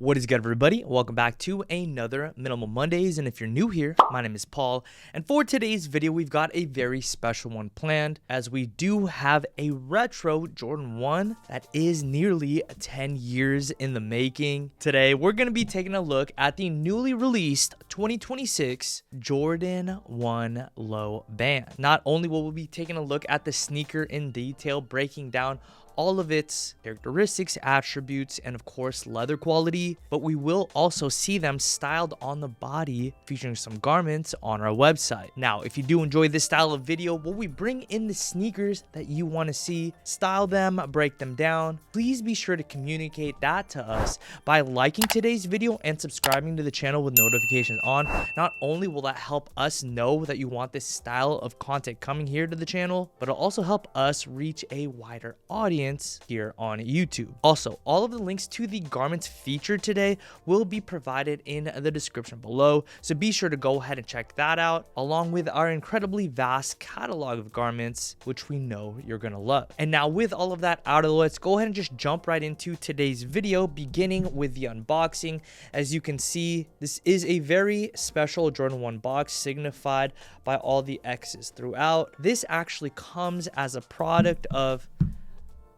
What is good, everybody? Welcome back to another Minimal Mondays, and if you're new here, my name is Paul, and for today's video, we've got a very special one planned, as we do have a retro Jordan 1 that is nearly 10 years in the making. Today, we're going to be taking a look at the newly released 2026 Jordan 1 Low Band. Not only will we be taking a look at the sneaker in detail, breaking down all of its characteristics, attributes, and of course leather quality, but we will also see them styled on the body, featuring some garments on our website. Now, if you do enjoy this style of video, will we bring in the sneakers that you want to see, style them, break them down? Please be sure to communicate that to us by liking today's video and subscribing to the channel with notifications on. Not only will that help us know that you want this style of content coming here to the channel, but it'll also help us reach a wider audience here on YouTube. Also, all of the links to the garments featured today will be provided in the description below, so be sure to go ahead and check that out, along with our incredibly vast catalog of garments, which we know you're gonna love. And now, with all of that out of the way, let's go ahead and just jump right into today's video, beginning with the unboxing. As you can see, this is a very special Jordan 1 box, signified by all the X's throughout. This actually comes as a product of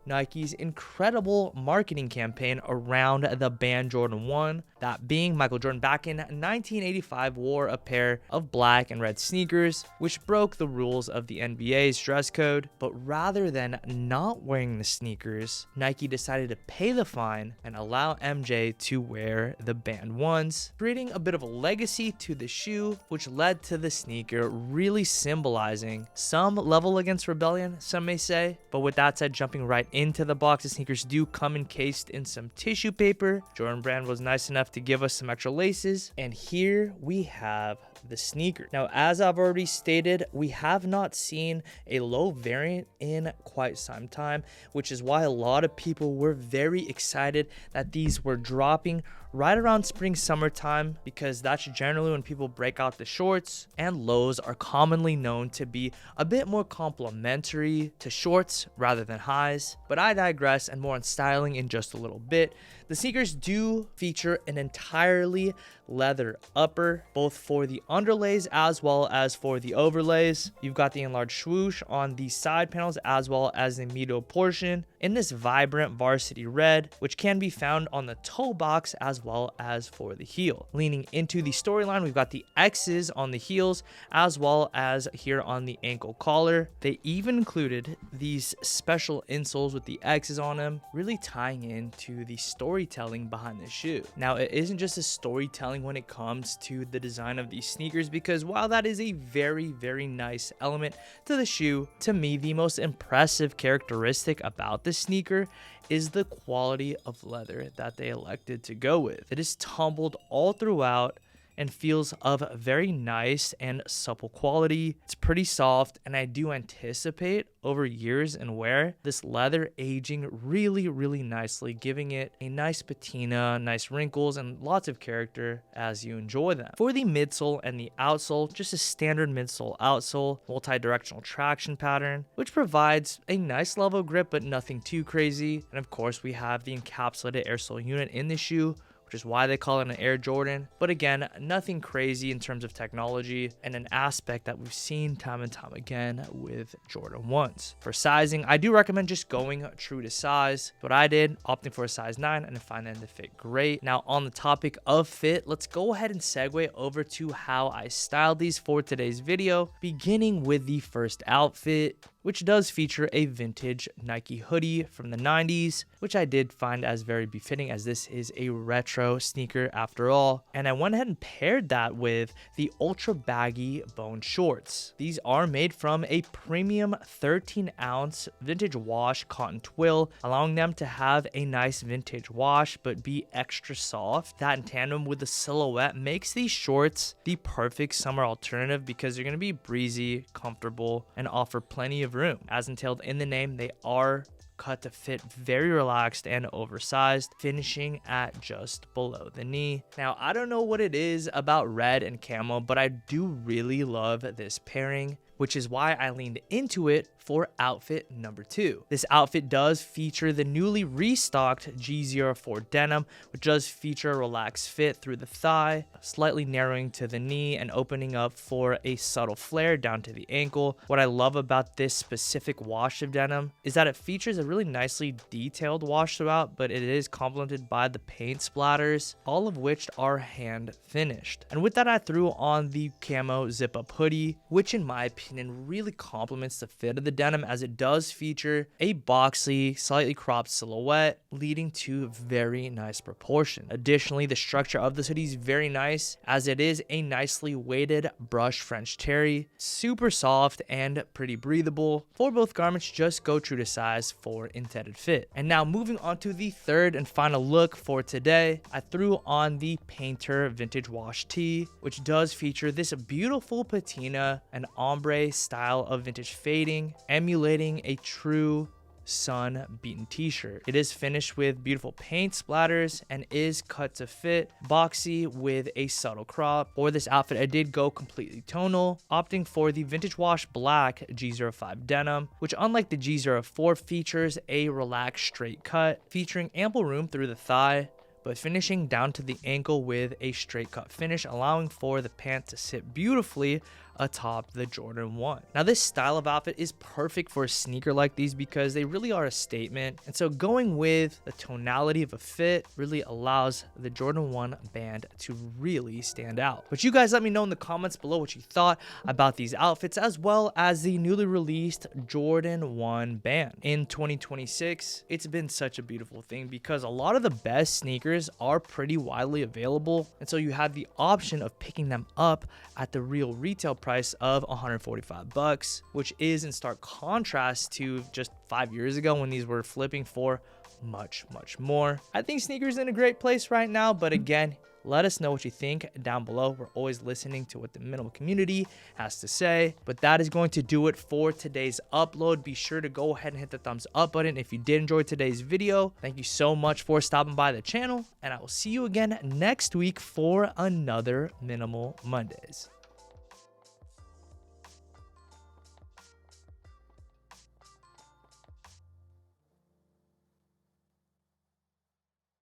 Nike's incredible marketing campaign around the band Jordan 1. That being, Michael Jordan back in 1985 wore a pair of black and red sneakers, which broke the rules of the NBA's dress code. But rather than not wearing the sneakers, Nike decided to pay the fine and allow MJ to wear the band ones, creating a bit of a legacy to the shoe, which led to the sneaker really symbolizing some level against rebellion, some may say. But with that said, jumping right into the box, the sneakers do come encased in some tissue paper. Jordan Brand was nice enough to give us some extra laces, and here we have the sneaker. Now, as I've already stated, we have not seen a low variant in quite some time, which is why a lot of people were very excited that these were dropping right around spring summertime, because that's generally when people break out the shorts, and lows are commonly known to be a bit more complementary to shorts rather than highs. But I digress, and more on styling in just a little bit. The sneakers do feature an entirely leather upper, both for the underlays as well as for the overlays. You've got the enlarged swoosh on the side panels as well as the middle portion in this vibrant varsity red, which can be found on the toe box as well as for the heel. Leaning into the storyline, we've got the X's on the heels as well as here on the ankle collar. They even included these special insoles with the X's on them, really tying into the storytelling behind the shoe. Now, it isn't just a storytelling when it comes to the design of these sneakers, because while that is a very nice element to the shoe, to me the most impressive characteristic about the sneaker is the quality of leather that they elected to go with. It is tumbled all throughout and feels of very nice and supple quality. It's pretty soft, and I do anticipate over years and wear this leather aging really nicely, giving it a nice patina, nice wrinkles, and lots of character as you enjoy them. For the midsole and the outsole, just a standard midsole outsole, multi-directional traction pattern, which provides a nice level of grip but nothing too crazy. And of course, we have the encapsulated airsole unit in the shoe, which is why they call it an Air Jordan. But again, nothing crazy in terms of technology, and an aspect that we've seen time and time again with Jordan 1s. For sizing, I do recommend just going true to size. What I did, opting for a size 9, and I find them to fit great. Now, on the topic of fit, let's go ahead and segue over to how I styled these for today's video, beginning with the first outfit, which does feature a vintage Nike hoodie from the 90s, which I did find as very befitting, as this is a retro sneaker after all. And I went ahead and paired that with the ultra baggy bone shorts. These are made from a premium 13-ounce vintage wash cotton twill, allowing them to have a nice vintage wash but be extra soft. That in tandem with the silhouette makes these shorts the perfect summer alternative, because they're going to be breezy, comfortable, and offer plenty of room. As entailed in the name, they are cut to fit very relaxed and oversized, finishing at just below the knee. Now, I don't know what it is about red and camo, but I do really love this pairing, which is why I leaned into it for outfit number 2. This outfit does feature the newly restocked G04 denim, which does feature a relaxed fit through the thigh, slightly narrowing to the knee and opening up for a subtle flare down to the ankle. What I love about this specific wash of denim is that it features a really nicely detailed wash throughout, but it is complemented by the paint splatters, all of which are hand finished. And with that, I threw on the camo zip up hoodie, which in my opinion really complements the fit of the denim, as it does feature a boxy, slightly cropped silhouette, leading to very nice proportion. Additionally, the structure of this hoodie is very nice, as it is a nicely weighted brushed French terry, super soft and pretty breathable. For both garments, just go true to size for intended fit. And now moving on to the third and final look for today, I threw on the Painter vintage wash tee, which does feature this beautiful patina and ombre style of vintage fading, emulating a true sun beaten t-shirt. It is finished with beautiful paint splatters and is cut to fit, boxy with a subtle crop. For this outfit, I did go completely tonal, opting for the vintage wash black G05 denim, which unlike the G04 features a relaxed straight cut, featuring ample room through the thigh, but finishing down to the ankle with a straight cut finish, allowing for the pant to sit beautifully atop the Jordan 1. Now, this style of outfit is perfect for a sneaker like these because they really are a statement, and so going with the tonality of a fit really allows the Jordan 1 band to really stand out. But you guys let me know in the comments below what you thought about these outfits, as well as the newly released Jordan 1 band. In 2026, it's been such a beautiful thing because a lot of the best sneakers are pretty widely available, and so you have the option of picking them up at the real retail price of $145, which is in stark contrast to just 5 years ago when these were flipping for much more. I think sneakers in a great place right now, but again, let us know what you think down below. We're always listening to what the minimal community has to say. But that is going to do it for today's upload. Be sure to go ahead and hit the thumbs up button if you did enjoy today's video. Thank you so much for stopping by the channel, and I will see you again next week for another Minimal Mondays.